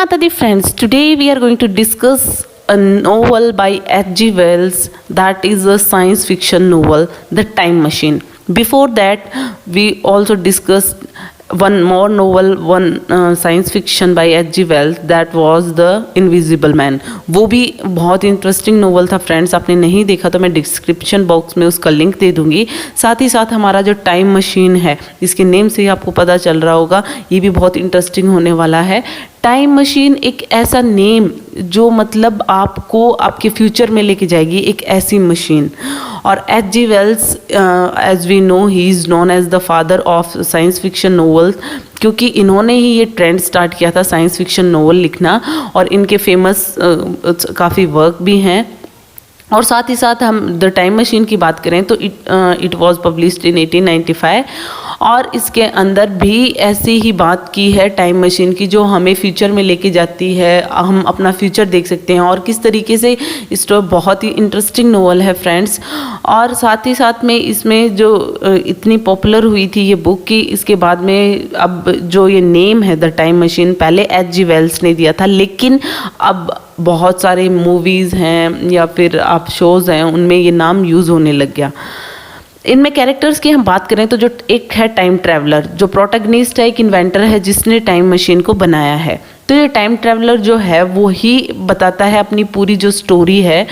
Mata Di friends, today we are going to discuss a novel by H.G. Wells that is a science fiction novel, The Time Machine. Before that, we also discussed one more novel, one science fiction by H.G. Wells that was The Invisible Man. वो भी बहुत interesting novel था friends. आपने नहीं देखा तो मैं description box में उसका लिंक दे दूंगी. साथ ही साथ हमारा जो टाइम मशीन है, इसके नेम से ही आपको पता चल रहा होगा, ये भी बहुत इंटरेस्टिंग होने वाला है. टाइम मशीन एक ऐसा नेम जो मतलब आपको आपके फ्यूचर में लेके जाएगी, एक ऐसी मशीन. और H.G. Wells as we know he is known as the father of science fiction novels, क्योंकि इन्होंने ही ये ट्रेंड स्टार्ट किया था साइंस फिक्शन नोवेल लिखना, और इनके फेमस काफ़ी वर्क भी हैं. और साथ ही साथ हम द टाइम मशीन की बात करें तो इट वाज पब्लिश्ड इन 1895, और इसके अंदर भी ऐसी ही बात की है टाइम मशीन की, जो हमें फ्यूचर में लेके जाती है. हम अपना फ्यूचर देख सकते हैं और किस तरीके से स्टोरी बहुत ही इंटरेस्टिंग नोवेल है फ्रेंड्स. और साथ ही साथ में इसमें जो इतनी पॉपुलर हुई थी ये बुक की, इसके बाद में अब जो ये नेम है द टाइम मशीन पहले H.G. वेल्स ने दिया था, लेकिन अब बहुत सारे मूवीज़ हैं या फिर आप शोज़ हैं उनमें ये नाम यूज़ होने लग गया. इनमें कैरेक्टर्स की हम बात करें तो जो एक है टाइम ट्रैवलर, जो प्रोटैगनिस्ट है, एक इन्वेंटर है जिसने टाइम मशीन को बनाया है. तो ये टाइम ट्रैवलर जो है वो ही बताता है अपनी पूरी जो स्टोरी है,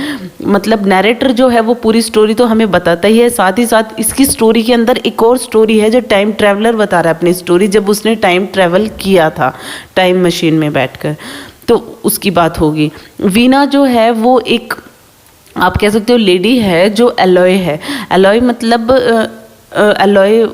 मतलब नैरेटर जो है वो पूरी स्टोरी तो हमें बताता ही है, साथ ही साथ इसकी स्टोरी के अंदर एक और स्टोरी है जो टाइम ट्रैवलर बता रहा है अपनी स्टोरी, जब उसने टाइम ट्रैवल किया था टाइम मशीन में बैठकर, तो उसकी बात होगी. वीना जो है वो एक आप कह सकते हो लेडी है जो एलॉय है. एलॉय मतलब एलॉय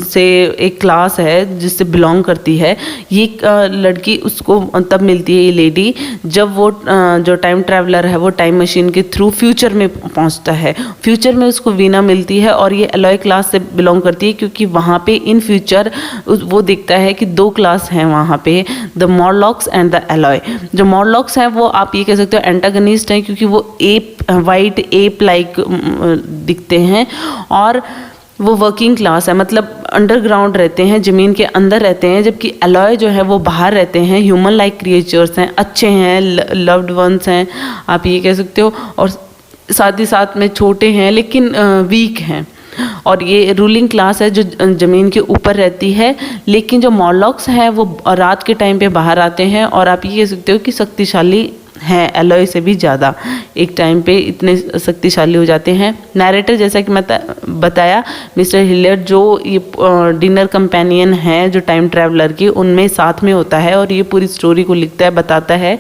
से एक क्लास है जिससे बिलोंग करती है ये लड़की. उसको तब मिलती है ये लेडी जब वो जो टाइम ट्रैवलर है वो टाइम मशीन के थ्रू फ्यूचर में पहुंचता है. फ्यूचर में उसको वीना मिलती है और ये एलॉय क्लास से बिलोंग करती है, क्योंकि वहाँ पे इन फ्यूचर वो दिखता है कि दो क्लास हैं वहाँ पे, द मॉरलॉक्स एंड द एलॉय. जो मॉरलॉक्स हैं वो आप ये कह सकते हो एंटागनिस्ट हैं, क्योंकि वो एप वाइट एप लाइक दिखते हैं, और वो वर्किंग क्लास है, मतलब अंडरग्राउंड रहते हैं, ज़मीन के अंदर रहते हैं, जबकि एलॉय जो है वो बाहर रहते हैं, ह्यूमन लाइक क्रिएचर्स हैं, अच्छे हैं, लव्ड वंस हैं आप ये कह सकते हो, और साथ ही साथ में छोटे हैं लेकिन वीक हैं. और ये रूलिंग क्लास है जो ज़मीन के ऊपर रहती है, लेकिन जो मॉरलॉक्स हैं वो रात के टाइम पे बाहर आते हैं, और आप ये कह सकते हो कि शक्तिशाली हैं, एलॉय से भी ज़्यादा एक टाइम पे इतने शक्तिशाली हो जाते हैं. नैरेटर जैसा कि मैं बताया मिस्टर हिलियर, जो ये डिनर कंपेनियन है जो टाइम ट्रैवलर की, उनमें साथ में होता है और ये पूरी स्टोरी को लिखता है, बताता है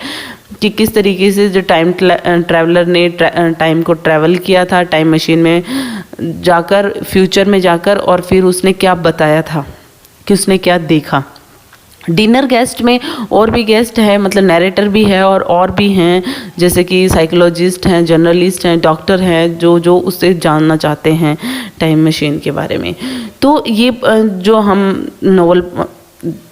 कि किस तरीके से जो टाइम ट्रैवलर ने टाइम को ट्रैवल किया था टाइम मशीन में जाकर, फ्यूचर में जाकर, और फिर उसने क्या बताया था कि उसने क्या देखा. डिनर गेस्ट में और भी गेस्ट हैं, मतलब नैरेटर भी है और भी हैं, जैसे कि साइकोलॉजिस्ट हैं, जर्नलिस्ट हैं, डॉक्टर हैं, जो उससे जानना चाहते हैं टाइम मशीन के बारे में. तो ये जो हम नोवेल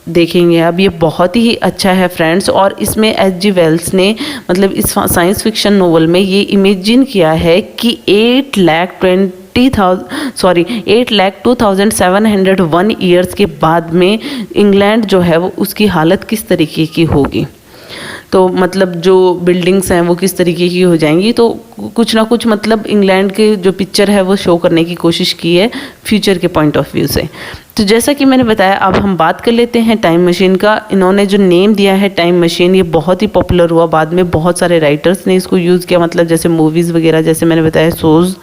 देखेंगे अब, ये बहुत ही अच्छा है फ्रेंड्स. और इसमें H.G. वेल्स ने मतलब इस साइंस फिक्शन नोवेल में ये इमेजिन किया है कि 8,02,701 ईयर्स के बाद में इंग्लैंड जो है वो उसकी हालत किस तरीके की होगी. तो मतलब जो बिल्डिंग्स हैं वो किस तरीके की हो जाएंगी. तो कुछ ना कुछ मतलब इंग्लैंड के जो पिक्चर है वो शो करने की कोशिश की है फ्यूचर के पॉइंट ऑफ व्यू से. तो जैसा कि मैंने बताया, अब हम बात कर लेते हैं टाइम मशीन का. इन्होंने जो नेम दिया है टाइम मशीन, ये बहुत ही पॉपुलर हुआ, बाद में बहुत सारे राइटर्स ने इसको यूज़ किया, मतलब जैसे मूवीज़ वगैरह, जैसे मैंने बताया शोज़.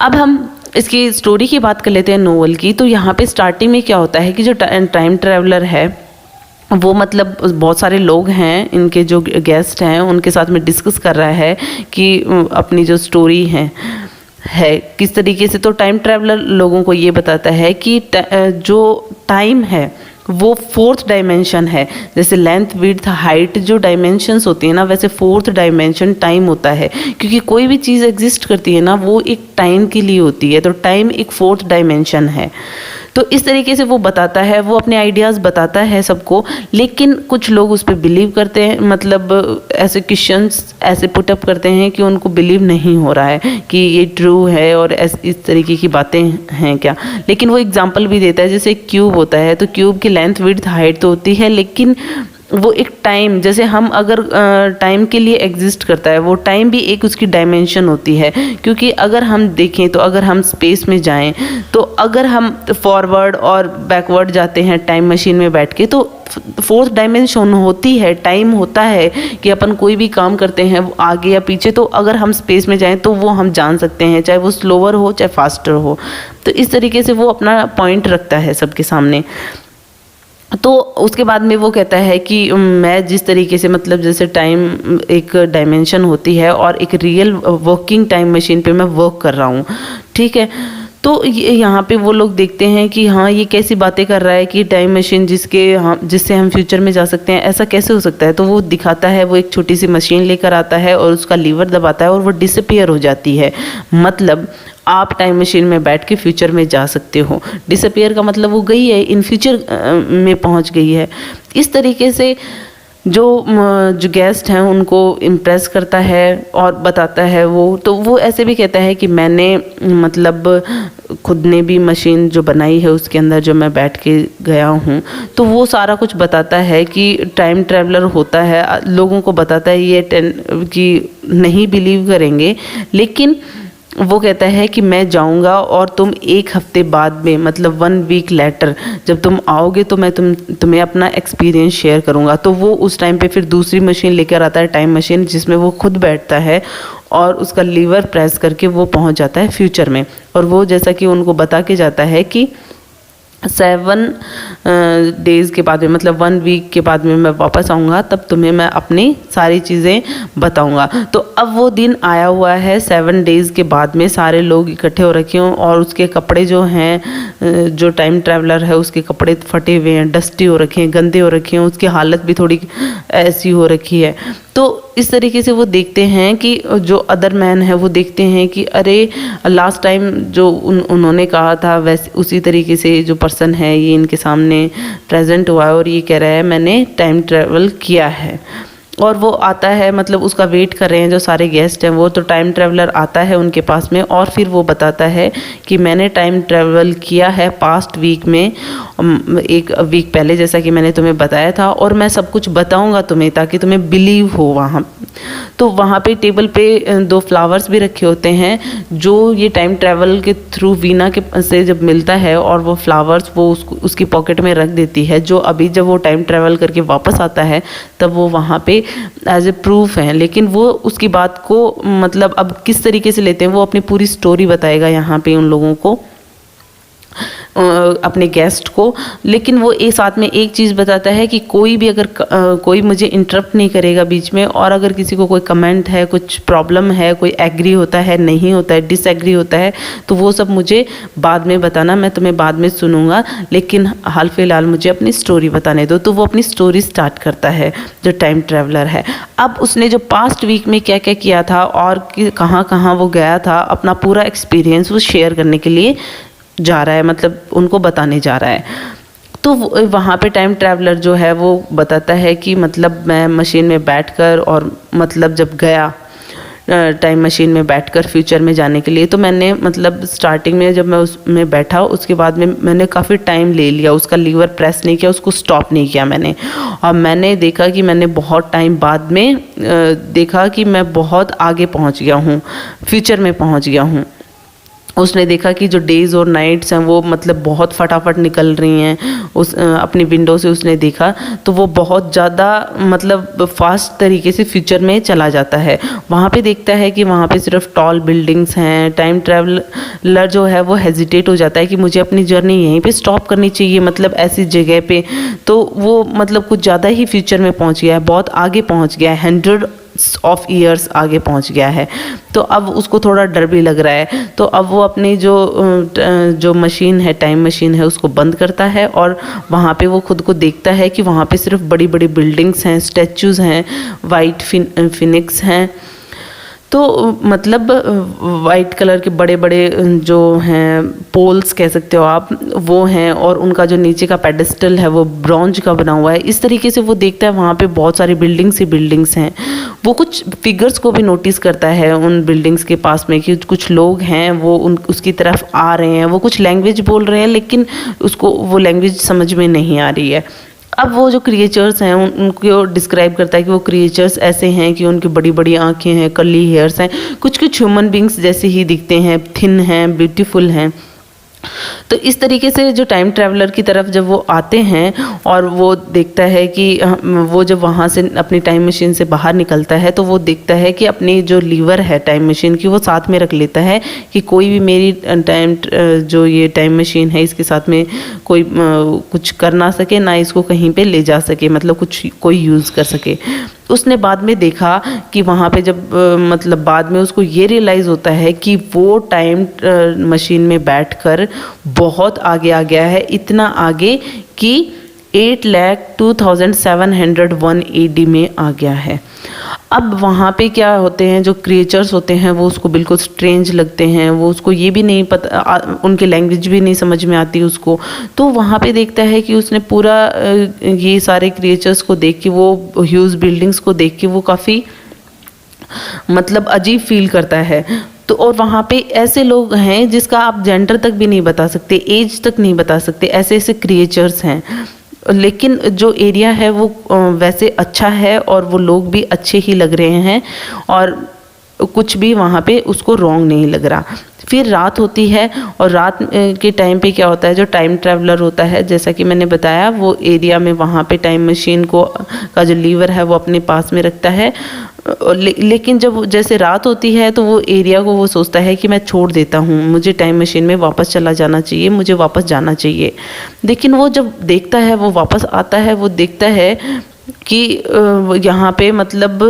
अब हम इसकी स्टोरी की बात कर लेते हैं नोवेल की. तो यहाँ पे स्टार्टिंग में क्या होता है कि जो टाइम ट्रैवलर है वो मतलब बहुत सारे लोग हैं, इनके जो गेस्ट हैं उनके साथ में डिस्कस कर रहा है कि अपनी जो स्टोरी है किस तरीके से. तो टाइम ट्रैवलर लोगों को ये बताता है कि जो टाइम है वो फोर्थ डायमेंशन है. जैसे लेंथ, विड्थ, हाइट जो डायमेंशंस होती है ना, वैसे फोर्थ डायमेंशन टाइम होता है, क्योंकि कोई भी चीज़ एग्जिस्ट करती है ना वो एक टाइम के लिए होती है. तो टाइम एक फोर्थ डायमेंशन है. तो इस तरीके से वो बताता है, वो अपने आइडियाज़ बताता है सबको, लेकिन कुछ लोग उस पर बिलीव करते हैं, मतलब ऐसे क्वेश्चंस ऐसे पुटअप करते हैं कि उनको बिलीव नहीं हो रहा है कि ये ट्रू है और इस तरीके की बातें हैं क्या. लेकिन वो एग्जांपल भी देता है, जैसे क्यूब होता है तो क्यूब की लेंथ, विड्थ, हाइट तो होती है, लेकिन वो एक टाइम, जैसे हम अगर टाइम के लिए एग्जिस्ट करता है, वो टाइम भी एक उसकी डायमेंशन होती है। क्योंकि अगर हम देखें तो अगर हम स्पेस में जाएं, तो अगर हम फॉरवर्ड और बैकवर्ड जाते हैं टाइम मशीन में बैठ के, तो फोर्थ डायमेंशन होती है, टाइम होता है कि अपन कोई भी काम करते हैं वो आगे या पीछे, तो अगर हम स्पेस में जाएं तो वो हम जान सकते हैं, चाहे वो स्लोअर हो चाहे फास्टर हो। तो इस तरीके से वो अपना पॉइंट रखता है सबके सामने। तो उसके बाद में वो कहता है कि मैं जिस तरीके से, मतलब जैसे टाइम एक डायमेंशन होती है और एक रियल वर्किंग टाइम मशीन पे मैं वर्क कर रहा हूँ, ठीक है। तो यहाँ पे वो लोग देखते हैं कि हाँ ये कैसी बातें कर रहा है कि टाइम मशीन जिससे हम फ्यूचर में जा सकते हैं, ऐसा कैसे हो सकता है। तो वो दिखाता है, वो एक छोटी सी मशीन लेकर आता है और उसका लीवर दबाता है और वो डिसअपीयर हो जाती है। मतलब आप टाइम मशीन में बैठ के फ्यूचर में जा सकते हो। डिसअपीयर का मतलब वो गई है, इन फ्यूचर में पहुंच गई है। इस तरीके से जो गेस्ट हैं उनको इम्प्रेस करता है और बताता है वो। तो वो ऐसे भी कहता है कि मैंने मतलब खुद ने भी मशीन जो बनाई है उसके अंदर जो मैं बैठ के गया हूँ। तो वो सारा कुछ बताता है कि टाइम ट्रैवलर होता है, लोगों को बताता है ये कि नहीं बिलीव करेंगे, लेकिन वो कहता है कि मैं जाऊंगा और तुम एक हफ्ते बाद में, मतलब 1 वीक लेटर जब तुम आओगे तो मैं तुम्हें अपना एक्सपीरियंस शेयर करूंगा। तो वो उस टाइम पे फिर दूसरी मशीन लेकर आता है, टाइम मशीन, जिसमें वो खुद बैठता है और उसका लीवर प्रेस करके वो पहुंच जाता है फ्यूचर में। और वो जैसा कि उनको बता के जाता है कि 7 डेज़ के बाद में, मतलब 1 वीक के बाद में मैं वापस आऊँगा, तब तुम्हें मैं अपनी सारी चीज़ें बताऊँगा। तो अब वो दिन आया हुआ है, 7 डेज़ के बाद में सारे लोग इकट्ठे हो रखे हों और उसके कपड़े जो हैं, जो टाइम ट्रैवलर है उसके कपड़े फटे हुए हैं, डस्टी हो रखे हैं, गंदे हो रखे हैं, उसकी हालत भी थोड़ी ऐसी हो रखी है। तो इस तरीके से वो देखते हैं कि जो अदर मैन है वो देखते हैं कि अरे लास्ट टाइम जो उन्होंने कहा था वैसे उसी तरीके से जो पर्सन है ये इनके सामने प्रेजेंट हुआ है और ये कह रहा है मैंने टाइम ट्रैवल किया है। और वो आता है, मतलब उसका वेट कर रहे हैं जो सारे गेस्ट हैं वो। तो टाइम ट्रैवलर आता है उनके पास में और फिर वो बताता है कि मैंने टाइम ट्रैवल किया है पास्ट वीक में, 1 वीक पहले, जैसा कि मैंने तुम्हें बताया था, और मैं सब कुछ बताऊंगा तुम्हें ताकि तुम्हें बिलीव हो वहाँ। तो वहाँ पे टेबल पे 2 फ्लावर्स भी रखे होते हैं जो ये टाइम ट्रैवल के थ्रू वीना के से जब मिलता है और वो फ्लावर्स वो उसकी पॉकेट में रख देती है, जो अभी जब वो टाइम ट्रैवल करके वापस आता है तब वो वहाँ पे एज ए प्रूफ है। लेकिन वो उसकी बात को मतलब अब किस तरीके से लेते हैं वो अपनी पूरी स्टोरी बताएगा यहाँ पे उन लोगों को, अपने गेस्ट को। लेकिन वो एक साथ में एक चीज़ बताता है कि कोई भी अगर कोई मुझे इंटरप्ट नहीं करेगा बीच में, और अगर किसी को कोई कमेंट है, कुछ प्रॉब्लम है, कोई एग्री होता है, नहीं होता है, डिसएग्री होता है, तो वो सब मुझे बाद में बताना, मैं तुम्हें बाद में सुनूंगा, लेकिन हाल फिलहाल मुझे अपनी स्टोरी बताने दो। तो वो अपनी स्टोरी स्टार्ट करता है जो टाइम ट्रैवलर है। अब उसने जो पास्ट वीक में क्या क्या किया था और कहाँ कहाँ वो गया था, अपना पूरा एक्सपीरियंस वो शेयर करने के लिए जा रहा है, मतलब उनको बताने जा रहा है। तो वहाँ पे टाइम ट्रैवलर जो है वो बताता है कि मतलब मैं मशीन में बैठकर, और मतलब जब गया टाइम मशीन में बैठकर फ्यूचर में जाने के लिए, तो मैंने मतलब स्टार्टिंग में जब मैं उसमें बैठा उसके बाद में मैंने काफ़ी टाइम ले लिया, उसका लीवर प्रेस नहीं किया, उसको स्टॉप नहीं किया मैंने। और मैंने देखा कि मैंने बहुत टाइम बाद में देखा कि मैं बहुत आगे पहुँच गया हूँ, फ्यूचर में पहुँच गया हूँ। उसने देखा कि जो डेज़ और नाइट्स हैं वो मतलब बहुत फटाफट निकल रही हैं। अपनी विंडो से उसने देखा तो वो बहुत ज़्यादा मतलब फास्ट तरीके से फ्यूचर में चला जाता है। वहाँ पे देखता है कि वहाँ पे सिर्फ टॉल बिल्डिंग्स हैं। टाइम ट्रैवलर जो है वो हेजिटेट हो जाता है कि मुझे अपनी जर्नी यहीं पे स्टॉप करनी चाहिए, मतलब ऐसी जगह पे। तो वो मतलब कुछ ज़्यादा ही फ्यूचर में पहुँच गया है, बहुत आगे पहुँच गया है, 100 ऑफ ईयर्स आगे पहुंच गया है। तो अब उसको थोड़ा डर भी लग रहा है। तो अब वो अपनी जो मशीन है, टाइम मशीन है, उसको बंद करता है और वहाँ पे वो खुद को देखता है कि वहाँ पे सिर्फ बड़ी बड़ी बिल्डिंग्स हैं, स्टैचूज़ हैं, वाइट फिनिक्स हैं। तो मतलब वाइट कलर के बड़े बड़े जो हैं पोल्स कह सकते हो आप, वो हैं, और उनका जो नीचे का पेडेस्टल है वो ब्रॉन्ज का बना हुआ है। इस तरीके से वो देखता है वहाँ पे बहुत सारी बिल्डिंग्स ही बिल्डिंग्स हैं। वो कुछ फिगर्स को भी नोटिस करता है उन बिल्डिंग्स के पास में कि कुछ लोग हैं वो उसकी तरफ आ रहे हैं, वो कुछ लैंग्वेज बोल रहे हैं लेकिन उसको वो लैंग्वेज समझ में नहीं आ रही है। अब वो जो क्रिएचर्स हैं उनको डिस्क्राइब करता है कि वो क्रिएचर्स ऐसे हैं कि उनकी बड़ी बड़ी आंखें हैं, कर्ली हेयर्स हैं, कुछ कुछ ह्यूमन बींग्स जैसे ही दिखते हैं, थिन हैं, ब्यूटीफुल हैं। तो इस तरीके से जो टाइम ट्रैवलर की तरफ जब वो आते हैं और वो देखता है कि वो जब वहाँ से अपनी टाइम मशीन से बाहर निकलता है तो वो देखता है कि अपनी जो लीवर है टाइम मशीन की वो साथ में रख लेता है कि कोई भी मेरी जो ये टाइम मशीन है इसके साथ में कोई कुछ कर ना सके, ना इसको कहीं पे ले जा सके, मतलब कुछ कोई यूज़ कर सके। उसने बाद में देखा कि वहाँ पे जब मतलब बाद में उसको ये रियलाइज़ होता है कि वो टाइम मशीन में बैठकर बहुत आगे आ गया है, इतना आगे कि 8,02,701 AD में आ गया है। अब वहाँ पे क्या होते हैं, जो क्रिएचर्स होते हैं वो उसको बिल्कुल स्ट्रेंज लगते हैं, वो उसको ये भी नहीं पता, उनकी लैंग्वेज भी नहीं समझ में आती उसको। तो वहाँ पे देखता है कि उसने पूरा ये सारे क्रिएचर्स को देख के, वो ह्यूज बिल्डिंग्स को देख के वो काफ़ी मतलब अजीब फील करता है। तो और वहाँ पे ऐसे लोग हैं जिसका आप जेंडर तक भी नहीं बता सकते, एज तक नहीं बता सकते, ऐसे ऐसे क्रिएचर्स हैं। लेकिन जो एरिया है वो वैसे अच्छा है और वो लोग भी अच्छे ही लग रहे हैं और कुछ भी वहाँ पे उसको रॉन्ग नहीं लग रहा। फिर रात होती है और रात के टाइम पे क्या होता है, जो टाइम ट्रैवलर होता है जैसा कि मैंने बताया वो एरिया में वहाँ पे टाइम मशीन को का जो लीवर है वो अपने पास में रखता है। लेकिन जब जैसे रात होती है तो वो एरिया को वो सोचता है कि मैं छोड़ देता हूँ, मुझे टाइम मशीन में वापस चला जाना चाहिए, मुझे वापस जाना चाहिए। लेकिन वो जब देखता है, वो वापस आता है, वो देखता है कि यहाँ पे मतलब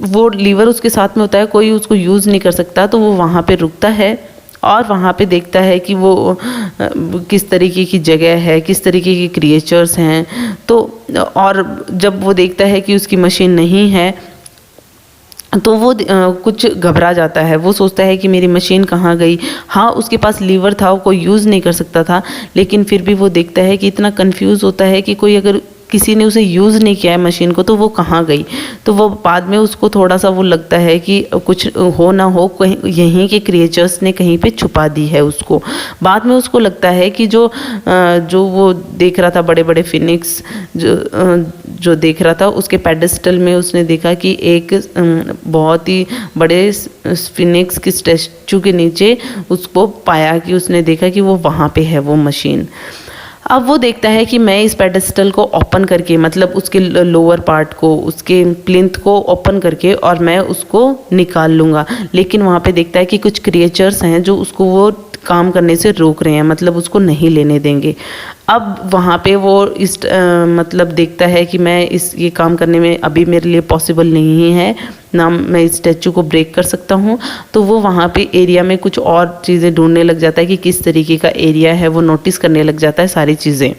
वो लीवर उसके साथ में होता है, कोई उसको यूज़ नहीं कर सकता। तो वो वहाँ पे रुकता है और वहाँ पे देखता है कि वो किस तरीके की जगह है, किस तरीके के क्रिएचर्स हैं। तो और जब वो देखता है कि उसकी मशीन नहीं है तो वो कुछ घबरा जाता है, वो सोचता है कि मेरी मशीन कहाँ गई। हाँ, उसके पास लीवर था, वो कोई यूज़ नहीं कर सकता था, लेकिन फिर भी वो देखता है कि इतना कंफ्यूज होता है कि कोई अगर किसी ने उसे यूज़ नहीं किया है मशीन को तो वो कहाँ गई। तो वो बाद में उसको थोड़ा सा वो लगता है कि कुछ हो ना हो कहीं यहीं के क्रिएचर्स ने कहीं पे छुपा दी है उसको। बाद में उसको लगता है कि जो वो देख रहा था बड़े बड़े फिनिक्स जो देख रहा था, उसके पेडेस्टल में उसने देखा कि एक बहुत ही बड़े फिनिक्स की स्टैचू के नीचे उसको पाया कि उसने देखा कि वो वहाँ पे है वो मशीन। अब वो देखता है कि मैं इस पेडेस्टल को ओपन करके, मतलब उसके लोअर पार्ट को, उसके प्लिंथ को ओपन करके और मैं उसको निकाल लूँगा। लेकिन वहाँ पे देखता है कि कुछ क्रिएचर्स हैं जो उसको वो काम करने से रोक रहे हैं, मतलब उसको नहीं लेने देंगे। अब वहाँ पे वो मतलब देखता है कि मैं ये काम करने में अभी मेरे लिए पॉसिबल नहीं है ना, मैं इस स्टैचू को ब्रेक कर सकता हूँ। तो वो वहाँ पे एरिया में कुछ और चीज़ें ढूंढने लग जाता है कि किस तरीके का एरिया है, वो नोटिस करने लग जाता है सारी चीज़ें।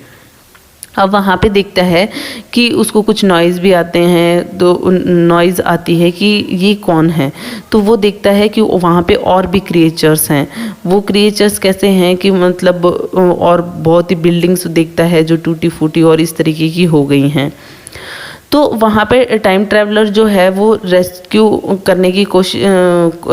अब वहाँ पे देखता है कि उसको कुछ नॉइज़ भी आते हैं, तो नॉइज़ आती है कि ये कौन है। तो वो देखता है कि वहाँ पे और भी क्रिएचर्स हैं। वो क्रिएचर्स कैसे हैं कि मतलब और बहुत ही बिल्डिंग्स देखता है जो टूटी फूटी और इस तरीके की हो गई हैं। तो वहाँ पे टाइम ट्रैवलर जो है वो रेस्क्यू करने की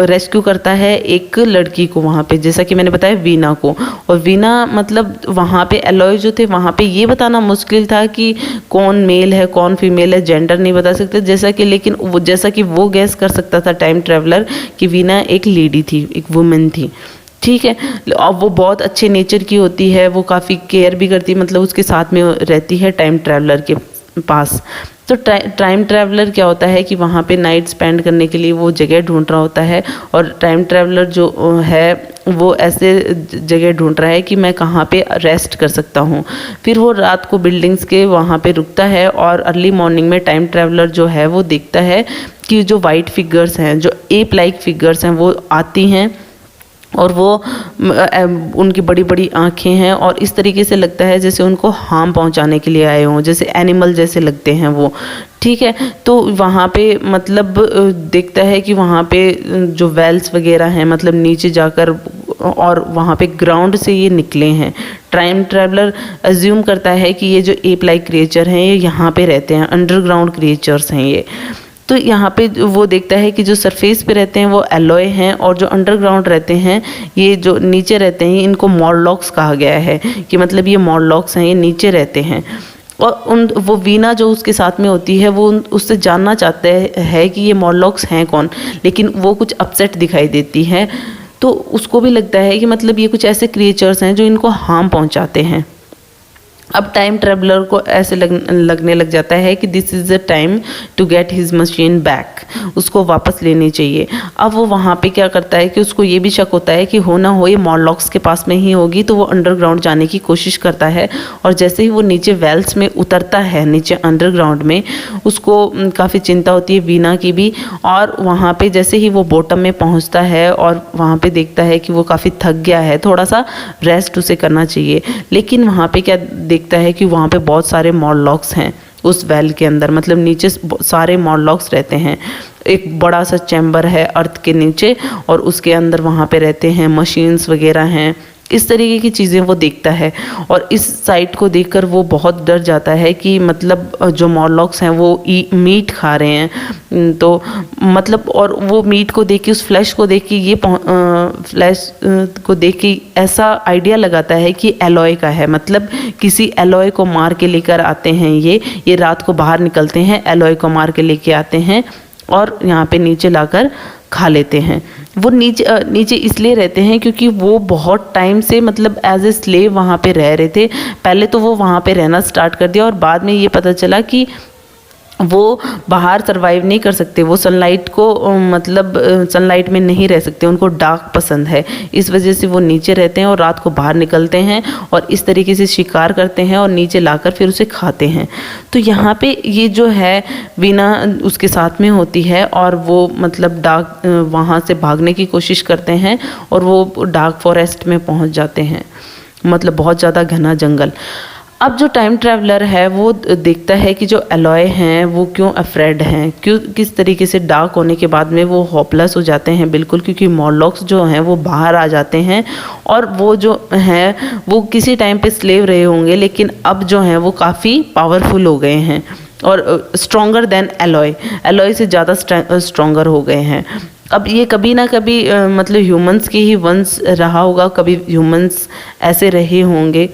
रेस्क्यू करता है एक लड़की को वहाँ पे, जैसा कि मैंने बताया वीना को। और वीना मतलब वहाँ पे एलॉय जो थे वहाँ पे ये बताना मुश्किल था कि कौन मेल है कौन फीमेल है, जेंडर नहीं बता सकते जैसा कि, लेकिन जैसा कि वो गैस कर सकता था टाइम ट्रैवलर कि वीना एक लेडी थी, एक वुमेन थी। ठीक है, अब वो बहुत अच्छे नेचर की होती है, वो काफ़ी केयर भी करती है, मतलब उसके साथ में रहती है टाइम ट्रैवलर के पास। तो टाइम ट्रैवलर क्या होता है कि वहाँ पे नाइट स्पेंड करने के लिए वो जगह ढूंढ रहा होता है। और टाइम ट्रैवलर जो है वो ऐसे जगह ढूंढ रहा है कि मैं कहाँ पे रेस्ट कर सकता हूँ। फिर वो रात को बिल्डिंग्स के वहाँ पे रुकता है और अर्ली मॉर्निंग में टाइम ट्रैवलर जो है वो देखता है कि जो वाइट फिगर्स हैं, जो एप लाइक फिगर्स हैं वो आती हैं और वो उनकी बड़ी बड़ी आँखें हैं और इस तरीके से लगता है जैसे उनको हार्म पहुंचाने के लिए आए हों, जैसे एनिमल जैसे लगते हैं वो। ठीक है, तो वहाँ पे मतलब देखता है कि वहाँ पे जो वेल्स वगैरह हैं, मतलब नीचे जाकर और वहाँ पे ग्राउंड से ये निकले हैं। टाइम ट्रैवलर अज्यूम करता है कि ये जो एप लाइक क्रिएचर हैं ये यहाँ पे रहते हैं, अंडरग्राउंड क्रिएचर्स हैं ये। तो यहाँ पे वो देखता है कि जो सरफेस पे रहते हैं वो एलॉय हैं और जो अंडरग्राउंड रहते हैं, ये जो नीचे रहते हैं, इनको मॉर्लॉक्स कहा गया है कि मतलब ये मॉर्लॉक्स हैं, ये नीचे रहते हैं। और वो वीना जो उसके साथ में होती है वो उससे जानना चाहते है कि ये मॉर्लॉक्स हैं कौन, लेकिन वो कुछ अपसेट दिखाई देती है। तो उसको भी लगता है कि मतलब ये कुछ ऐसे क्रिएचर्स हैं जो इनको हार्म पहुंचाते हैं। अब टाइम ट्रेवलर को ऐसे लगने लग जाता है कि this is the time to get his machine back, उसको वापस लेनी चाहिए। अब वो वहाँ पे क्या करता है कि उसको ये भी शक होता है कि हो ना हो ये मॉर्लॉक्स के पास में ही होगी, तो वो अंडरग्राउंड जाने की कोशिश करता है। और जैसे ही वो नीचे वेल्स में उतरता है, नीचे अंडरग्राउंड में, उसको काफ़ी चिंता होती है वीना की भी। और वहाँ पे जैसे ही वो बॉटम में पहुँचता है और वहाँ पे देखता है कि वो काफ़ी थक गया है, थोड़ा सा रेस्ट उसे करना चाहिए। लेकिन वहाँ पे क्या देखता है कि वहाँ पे बहुत सारे मॉर्लॉक्स हैं उस वेल के अंदर, मतलब नीचे सारे मॉर्लॉक्स रहते हैं। एक बड़ा सा चैम्बर है अर्थ के नीचे और उसके अंदर वहाँ पे रहते हैं मशीन्स वगैरह हैं, इस तरीके की चीज़ें वो देखता है। और इस साइट को देखकर वो बहुत डर जाता है कि मतलब जो मॉर्लॉक्स हैं वो मीट खा रहे हैं। तो मतलब और वो मीट को देख के, उस फ्लैश को देख के, ये फ्लैश को देख के ऐसा आइडिया लगाता है कि एलॉय का है, मतलब किसी एलॉय को मार के लेकर आते हैं। ये रात को बाहर निकलते हैं, एलॉय को मार के लेके आते हैं और यहाँ पे नीचे लाकर खा लेते हैं। वो नीचे इसलिए रहते हैं क्योंकि वो बहुत टाइम से मतलब एज ए स्लेव वहाँ पे रह रहे थे। पहले तो वो वहाँ पे रहना स्टार्ट कर दिया और बाद में ये पता चला कि वो बाहर सरवाइव नहीं कर सकते, वो सनलाइट को मतलब सनलाइट में नहीं रह सकते, उनको डार्क पसंद है। इस वजह से वो नीचे रहते हैं और रात को बाहर निकलते हैं और इस तरीके से शिकार करते हैं और नीचे लाकर फिर उसे खाते हैं। तो यहाँ पे ये जो है वीना उसके साथ में होती है और वो मतलब डार्क वहाँ से भागने की कोशिश करते हैं और वो डार्क फॉरेस्ट में पहुँच जाते हैं, मतलब बहुत ज़्यादा घना जंगल। अब जो टाइम ट्रैवलर है वो देखता है कि जो एलॉय हैं वो क्यों अफ्रेड हैं, क्यों किस तरीके से डार्क होने के बाद में वो होपलेस हो जाते हैं बिल्कुल, क्योंकि मॉर्लॉक्स जो हैं वो बाहर आ जाते हैं और वो जो हैं वो किसी टाइम पे स्लेव रहे होंगे, लेकिन अब जो हैं वो काफ़ी पावरफुल हो गए हैं और स्ट्रॉन्गर देन एलॉय से ज़्यादा स्ट्रॉन्गर हो गए हैं। अब ये कभी ना कभी मतलब ह्यूमंस के ही वंश रहा होगा, कभी ह्यूमंस ऐसे रहे होंगे,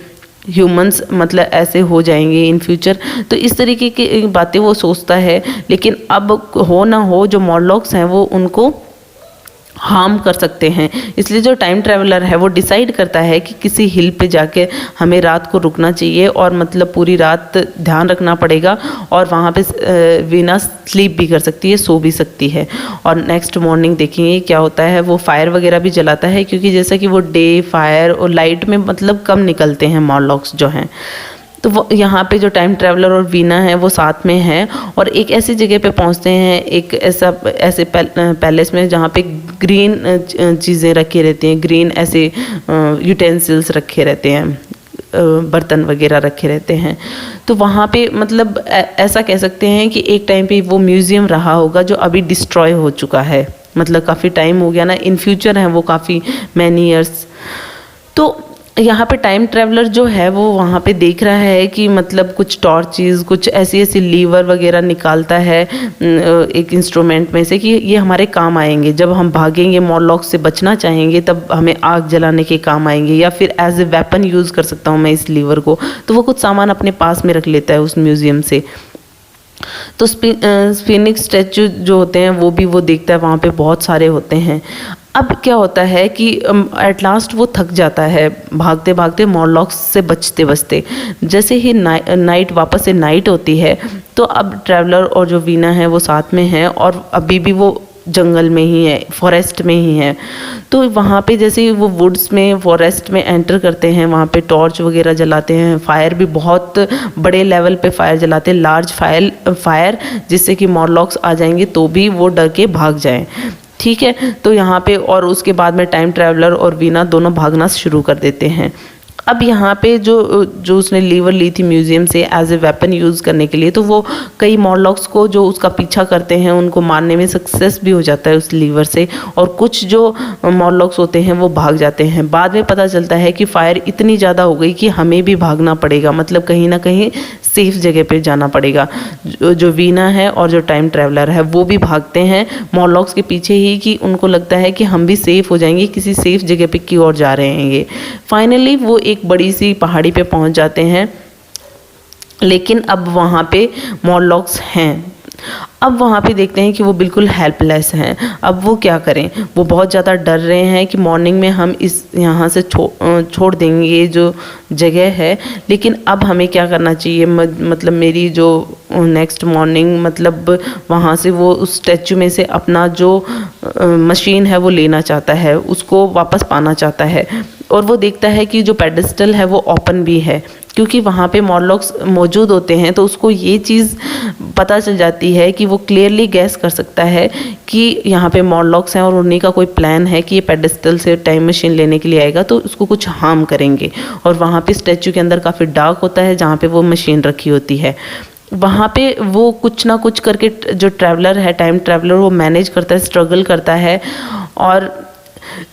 ह्यूमंस मतलब ऐसे हो जाएंगे इन फ्यूचर। तो इस तरीके की बातें वो सोचता है। लेकिन अब हो ना हो जो मॉर्लॉक्स हैं वो उनको हार्म कर सकते हैं, इसलिए जो टाइम ट्रैवलर है वो डिसाइड करता है कि किसी हिल पे जाके हमें रात को रुकना चाहिए और मतलब पूरी रात ध्यान रखना पड़ेगा और वहाँ पे वीना स्लीप भी कर सकती है, सो भी सकती है। और नेक्स्ट मॉर्निंग देखेंगे क्या होता है। वो फायर वगैरह भी जलाता है क्योंकि जैसा कि वो डे फायर और लाइट में मतलब कम निकलते हैं मॉर्लॉक्स जो हैं। तो वो यहाँ पे जो टाइम ट्रैवलर और वीना है वो साथ में हैं और एक ऐसी जगह पे पहुँचते हैं, एक ऐसे पैलेस में जहाँ पे ग्रीन चीज़ें रखी रहती हैं, ग्रीन ऐसे यूटेंसिल्स रखे रहते हैं, बर्तन वगैरह रखे रहते हैं। तो वहाँ पे मतलब ऐसा कह सकते हैं कि एक टाइम पे वो म्यूज़ियम रहा होगा जो अभी डिस्ट्रॉय हो चुका है, मतलब काफ़ी टाइम हो गया ना, इन फ्यूचर है वो काफ़ी मैनी ईयर्स। तो यहाँ पे टाइम ट्रैवलर जो है वो वहाँ पे देख रहा है कि मतलब कुछ टॉर्चेस, कुछ ऐसी ऐसी लीवर वगैरह निकालता है एक इंस्ट्रूमेंट में से कि ये हमारे काम आएंगे, जब हम भागेंगे मॉर्लॉक्स से बचना चाहेंगे तब हमें आग जलाने के काम आएंगे, या फिर एज ए वेपन यूज़ कर सकता हूँ मैं इस लीवर को। तो वो कुछ सामान अपने पास में रख लेता है उस म्यूज़ियम से। तो स्फीनिक्स स्टैचू जो होते हैं वो भी वो देखता है, वहाँ पे बहुत सारे होते हैं। अब क्या होता है कि एट लास्ट वो थक जाता है भागते भागते मॉर्लॉक्स से बचते बचते। जैसे ही नाइट वापस से नाइट होती है तो अब ट्रैवलर और जो वीना है वो साथ में हैं और अभी भी वो जंगल में ही है, फॉरेस्ट में ही है। तो वहाँ पे जैसे ही वो वुड्स में फॉरेस्ट में एंटर करते हैं, वहाँ पे टॉर्च वगैरह जलाते हैं, फायर भी बहुत बड़े लेवल पे फायर जलाते हैं, लार्ज फायर जिससे कि मॉर्लॉक्स आ जाएंगे तो भी वो डर के भाग जाएं। ठीक है, तो यहाँ पे और उसके बाद में टाइम ट्रैवलर और वीना दोनों भागना शुरू कर देते हैं। अब यहाँ पे जो उसने लीवर ली थी म्यूज़ियम से एज ए वेपन यूज़ करने के लिए, तो वो कई मॉर्लॉक्स को जो उसका पीछा करते हैं उनको मारने में सक्सेस भी हो जाता है उस लीवर से, और कुछ जो मॉर्लॉक्स होते हैं वो भाग जाते हैं। बाद में पता चलता है कि फायर इतनी ज़्यादा हो गई कि हमें भी भागना पड़ेगा, मतलब कहीं ना कहीं सेफ जगह पे जाना पड़ेगा। जो वीना है और जो टाइम ट्रैवलर है वो भी भागते हैं मॉर्लॉक्स के पीछे ही, कि उनको लगता है कि हम भी सेफ हो जाएंगे, किसी सेफ जगह पे की ओर जा रहे हैं ये। फाइनली वो एक बड़ी सी पहाड़ी पे पहुंच जाते हैं लेकिन अब वहाँ पे मॉर्लॉक्स हैं। अब वहाँ पे देखते हैं कि वो बिल्कुल हेल्पलेस हैं। अब वो क्या करें, वो बहुत ज़्यादा डर रहे हैं कि मॉर्निंग में हम इस यहाँ से छोड़ देंगे ये जो जगह है। लेकिन अब हमें क्या करना चाहिए, मतलब मेरी जो नेक्स्ट मॉर्निंग मतलब वहाँ से वो उस स्टैचू में से अपना जो मशीन है वो लेना चाहता है, उसको वापस पाना चाहता है। और वो देखता है कि जो पेडेस्टल है वो ओपन भी है, क्योंकि वहाँ पे मॉर्लॉक्स मौजूद होते हैं। तो उसको ये चीज़ पता चल जाती है कि वो क्लियरली गैस कर सकता है कि यहाँ पे मॉर्लॉक्स हैं और उन्हीं का कोई प्लान है कि ये पेडेस्टल से टाइम मशीन लेने के लिए आएगा तो उसको कुछ हार्म करेंगे। और वहाँ पे स्टैचू के अंदर काफ़ी डार्क होता है जहाँ पे वो मशीन रखी होती है। वहाँ पे वो कुछ ना कुछ करके जो ट्रैवलर है, टाइम ट्रैवलर, वो मैनेज करता है, स्ट्रगल करता है। और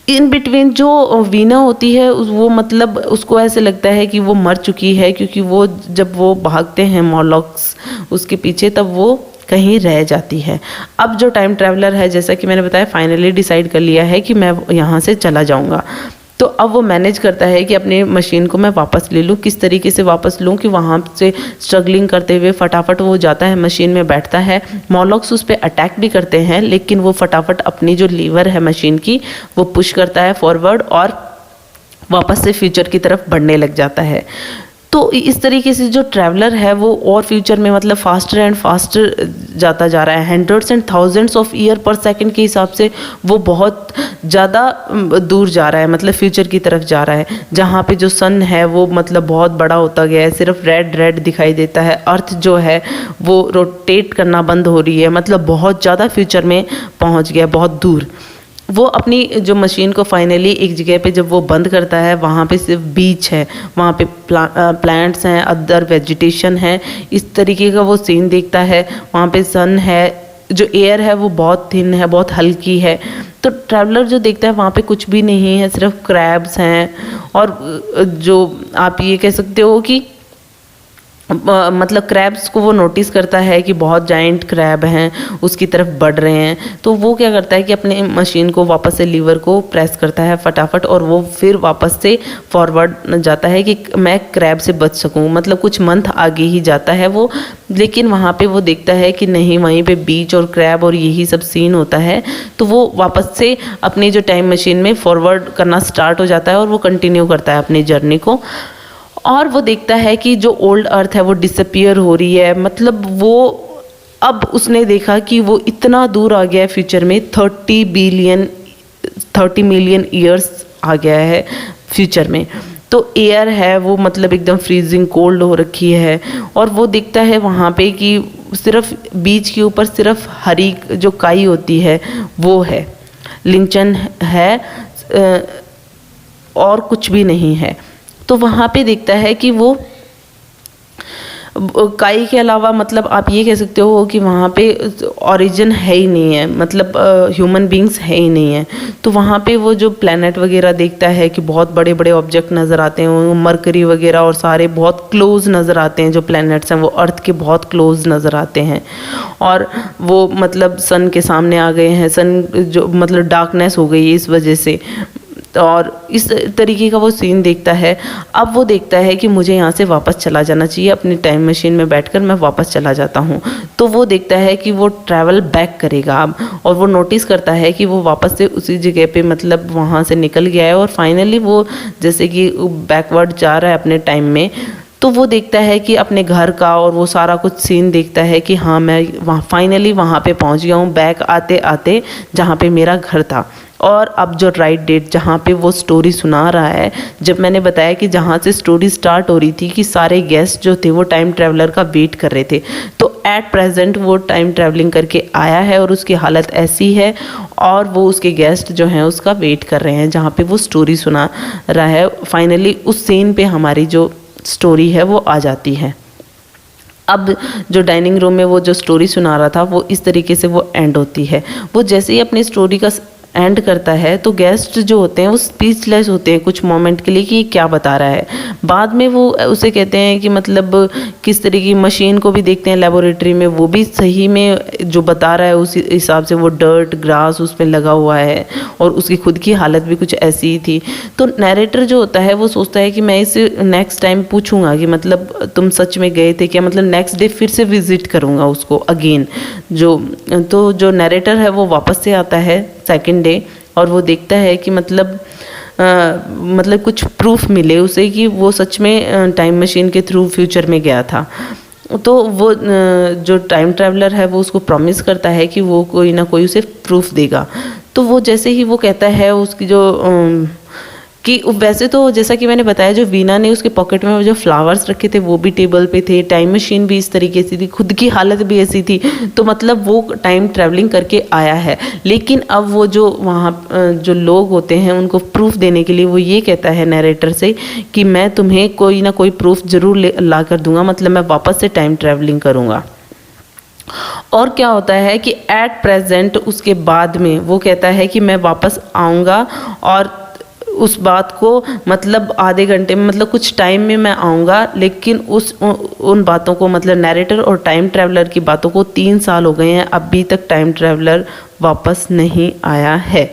इन बिटवीन जो वीना होती है वो मतलब उसको ऐसे लगता है कि वो मर चुकी है, क्योंकि वो जब वो भागते हैं मॉर्लॉक्स उसके पीछे तब वो कहीं रह जाती है। अब जो टाइम ट्रैवलर है, जैसा कि मैंने बताया, फाइनली डिसाइड कर लिया है कि मैं यहाँ से चला जाऊँगा। तो अब वो मैनेज करता है कि अपनी मशीन को मैं वापस ले लूँ। किस तरीके से वापस लूँ कि वहाँ से स्ट्रगलिंग करते हुए फटाफट वो जाता है, मशीन में बैठता है। मॉर्लॉक्स उस पर अटैक भी करते हैं, लेकिन वो फटाफट अपनी जो लीवर है मशीन की वो पुश करता है फॉरवर्ड और वापस से फ्यूचर की तरफ बढ़ने लग जाता है। तो इस तरीके से जो ट्रैवलर है वो और फ्यूचर में मतलब फास्टर एंड फास्टर जाता जा रहा है। Hundreds and thousands of year पर सेकंड के हिसाब से वो बहुत ज़्यादा दूर जा रहा है, मतलब फ्यूचर की तरफ जा रहा है। जहाँ पे जो सन है वो मतलब बहुत बड़ा होता गया है, सिर्फ रेड रेड दिखाई देता है। अर्थ जो है वो रोटेट करना बंद हो रही है, मतलब बहुत ज़्यादा फ्यूचर में पहुँच गया, बहुत दूर। वो अपनी जो मशीन को फाइनली एक जगह पे जब वो बंद करता है, वहाँ पे सिर्फ बीच है, वहाँ पे प्लांट्स हैं, अदर वेजिटेशन है, इस तरीके का वो सीन देखता है। वहाँ पे सन है, जो एयर है वो बहुत थिन है, बहुत हल्की है। तो ट्रैवलर जो देखता है वहाँ पे कुछ भी नहीं है, सिर्फ क्रैब्स हैं। और जो आप ये कह सकते हो कि मतलब क्रैब्स को वो नोटिस करता है कि बहुत जाइंट क्रैब हैं उसकी तरफ बढ़ रहे हैं। तो वो क्या करता है कि अपने मशीन को वापस से लीवर को प्रेस करता है फटाफट, और वो फिर वापस से फॉरवर्ड जाता है कि मैं क्रैब से बच सकूं। मतलब कुछ मंथ आगे ही जाता है वो, लेकिन वहाँ पे वो देखता है कि नहीं, वहीं पे बीच और क्रैब और यही सब सीन होता है। तो वो वापस से अपनी जो टाइम मशीन में फॉरवर्ड करना स्टार्ट हो जाता है और वो कंटिन्यू करता है अपनी जर्नी को। और वो देखता है कि जो ओल्ड अर्थ है वो डिसअपियर हो रही है। मतलब वो अब उसने देखा कि वो इतना दूर आ गया है फ्यूचर में, 30 मिलियन ईयर्स आ गया है फ्यूचर में। तो एयर है वो मतलब एकदम फ्रीजिंग कोल्ड हो रखी है। और वो देखता है वहाँ पे कि सिर्फ बीच के ऊपर सिर्फ हरी जो काई होती है वो है, लिंचन है, और कुछ भी नहीं है। तो वहाँ पे देखता है कि वो काई के अलावा मतलब आप ये कह सकते हो कि वहाँ पे ओरिजिन है ही नहीं है, मतलब ह्यूमन बींग्स है ही नहीं है। तो वहाँ पे वो जो प्लैनेट वगैरह देखता है कि बहुत बड़े बड़े ऑब्जेक्ट नज़र आते हैं, मरकरी वगैरह और सारे बहुत क्लोज नज़र आते हैं। जो प्लैनेट्स हैं वो अर्थ के बहुत क्लोज नज़र आते हैं, और वो मतलब सन के सामने आ गए हैं। सन जो मतलब डार्कनेस हो गई है इस वजह से, और इस तरीके का वो सीन देखता है। अब वो देखता है कि मुझे यहाँ से वापस चला जाना चाहिए, अपनी टाइम मशीन में बैठकर मैं वापस चला जाता हूँ। तो वो देखता है कि वो ट्रैवल बैक करेगा अब, और वो नोटिस करता है कि वो वापस से उसी जगह पे मतलब वहाँ से निकल गया है। और फाइनली वो जैसे कि बैकवर्ड जा रहा है अपने टाइम में, तो वो देखता है कि अपने घर का और वो सारा कुछ सीन देखता है कि हाँ, मैं वहाँ फाइनली वहाँ पे पहुँच गया हूँ, बैक आते आते जहाँ पे मेरा घर था। और अब जो राइट डेट जहाँ पे वो स्टोरी सुना रहा है, जब मैंने बताया कि जहाँ से स्टोरी स्टार्ट हो रही थी कि सारे गेस्ट जो थे वो टाइम ट्रैवलर का वेट कर रहे थे, तो एट प्रेजेंट वो टाइम ट्रैवलिंग करके आया है और उसकी हालत ऐसी है, और वो उसके गेस्ट जो हैं उसका वेट कर रहे हैं जहाँ पे वो स्टोरी सुना रहा है। फाइनली उस सीन पे हमारी जो स्टोरी है वो आ जाती है। अब जो डाइनिंग रूम में वो जो स्टोरी सुना रहा था वो इस तरीके से वो एंड होती है। वो जैसे ही अपनी स्टोरी का एंड करता है तो गेस्ट जो होते हैं वो स्पीचलेस होते हैं कुछ मोमेंट के लिए कि क्या बता रहा है। बाद में वो उसे कहते हैं कि मतलब किस तरह की मशीन को भी देखते हैं लेबोरेटरी में, वो भी सही में जो बता रहा है उस हिसाब से वो डर्ट ग्रास उसमें लगा हुआ है और उसकी खुद की हालत भी कुछ ऐसी ही थी। तो नैरेटर जो होता है वो सोचता है कि मैं इसे नेक्स्ट टाइम पूछूंगा कि मतलब तुम सच में गए थे क्या, मतलब नेक्स्ट डे फिर से विजिट करूंगा उसको अगेन। जो नैरेटर है वो वापस से आता है सेकंड डे और वो देखता है कि मतलब कुछ प्रूफ मिले उसे कि वो सच में टाइम मशीन के थ्रू फ्यूचर में गया था। तो वो जो टाइम ट्रैवलर है वो उसको प्रॉमिस करता है कि वो कोई ना कोई उसे प्रूफ देगा। तो वो जैसे ही वो कहता है उसकी जो कि वैसे तो जैसा कि मैंने बताया जो वीना ने उसके पॉकेट में जो फ्लावर्स रखे थे वो भी टेबल पे थे, टाइम मशीन भी इस तरीके से थी, खुद की हालत भी ऐसी थी, तो मतलब वो टाइम ट्रैवलिंग करके आया है। लेकिन अब वो जो वहाँ जो लोग होते हैं उनको प्रूफ देने के लिए वो ये कहता है नैरेटर से कि मैं तुम्हें कोई ना कोई प्रूफ ज़रूर ला कर दूंगा, मतलब मैं वापस से टाइम ट्रैवलिंग करूँगा। और क्या होता है कि एट प्रेजेंट उसके बाद में वो कहता है कि मैं वापस आऊँगा और उस बात को मतलब आधे घंटे में मतलब कुछ टाइम में मैं आऊँगा, लेकिन उन बातों को मतलब नैरेटर और टाइम ट्रैवलर की बातों को 3 साल हो गए हैं, अभी तक टाइम ट्रैवलर वापस नहीं आया है।